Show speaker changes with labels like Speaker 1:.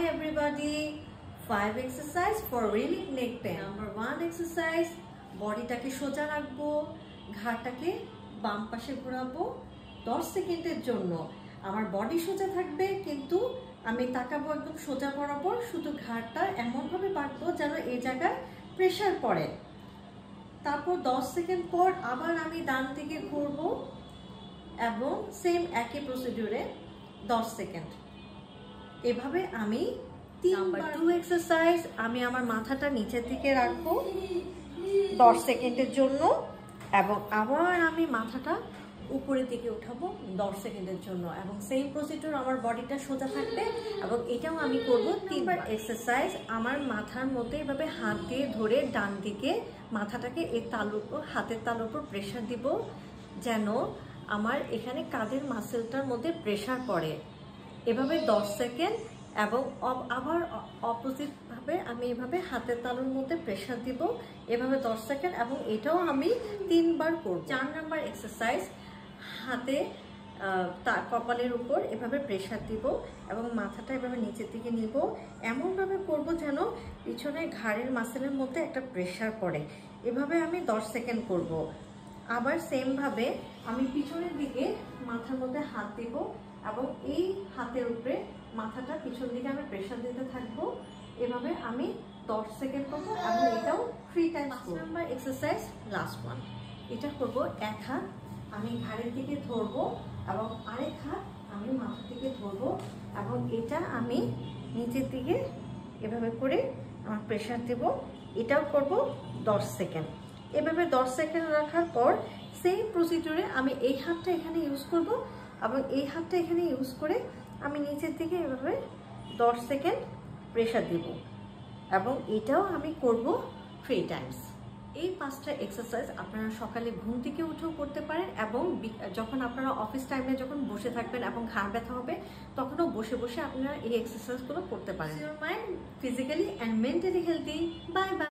Speaker 1: Hi everybody, 5 exercise for relief neck pain. Number 1 exercise, বডিটাকে সোজা রাখবো, ঘাড়টাকে বাম পাশে ঘোরাবো 10 সেকেন্ডের জন্য। আমার বডি সোজা থাকবে কিন্তু আমি তাকাবো একদম সোজা বরাবর, শুধু ঘাড়টা এমনভাবে বাঁকবো যেন এই জায়গায় প্রেসার পড়ে। তারপর 10 সেকেন্ড পর আবার আমি ডান দিকে ঘুরবো এবং সেম একই প্রসিডিউরে 10 সেকেন্ড। এভাবে আমি 2 এক্সারসাইজ, আমি আমার মাথাটা নিচের দিকে রাখবো 10 সেকেন্ডের জন্য এবং আবার আমি মাথাটা উপরের দিকে উঠাবো 10 সেকেন্ডের জন্য এবং সেম প্রসিডিউর, আমার বডিটা সোজা থাকবে এবং এটাও আমি করব 3বার এক্সারসাইজ। আমার মাথার মধ্যে এভাবে হাত দিয়ে ধরে ডান দিকে মাথাটাকে এই তালুর উপর, হাতের তালুর উপর প্রেশার দিব যেন আমার এখানে কাঁধের মাসেলটার মধ্যে প্রেশার পড়ে। এভাবে 10 সেকেন্ড এবং আবার অপোজিট ভাবে আমি এভাবে হাতের তালুর মধ্যে প্রেশার দিব এভাবে 10 সেকেন্ড এবং এটাও আমি 3বার করব। 4 নাম্বার এক্সারসাইজ, হাতে কপালের উপর এভাবে প্রেশার দিব এবং মাথাটা এভাবে নিচের দিকে নিব, এমনভাবে করব যেন পিছনে ঘাড়ের মাসেলের মধ্যে একটা প্রেশার পড়ে। এভাবে আমি 10 সেকেন্ড করব। আবার সেম ভাবে আমি পিছনের দিকে মাথার মধ্যে হাত দিব এবং এই হাতের উপরে মাথাটা পিছন দিকে আমি প্রেশার দিতে থাকবো। এভাবে আমি 10 সেকেন্ড করবো এবং এটাও 3 টাইমস করব। 5 নাম্বার এক্সারসাইজ, লাস্ট ওয়ান, এটা করব এক হাত আমি ঘাড়ের দিকে ধরবো এবং আরেক হাত আমি মাথার দিকে ধরবো এবং এটা আমি নিচের দিকে এভাবে করে আমার প্রেশার দেব। এটাও করব 10 সেকেন্ড। এভাবে 10 সেকেন্ড রাখার পর সেম প্রসিডিউরে আমি এই হাতটা এখানে ইউজ করব এবং এই হাতটা এখানে ইউজ করে আমি নিচের দিকে এভাবে 10 সেকেন্ড প্রেশার দেব এবং এটাও আমি করব 3 টাইমস। এই 5টা এক্সারসাইজ আপনারা সকালে ঘুম থেকে উঠেও করতে পারেন এবং যখন আপনারা অফিস টাইমে যখন বসে থাকবেন এবং ঘাড় ব্যথা হবে তখনও বসে বসে আপনারা এই এক্সারসাইজগুলো করতে পারেন। Your mind physically and mentally healthy. Bye bye.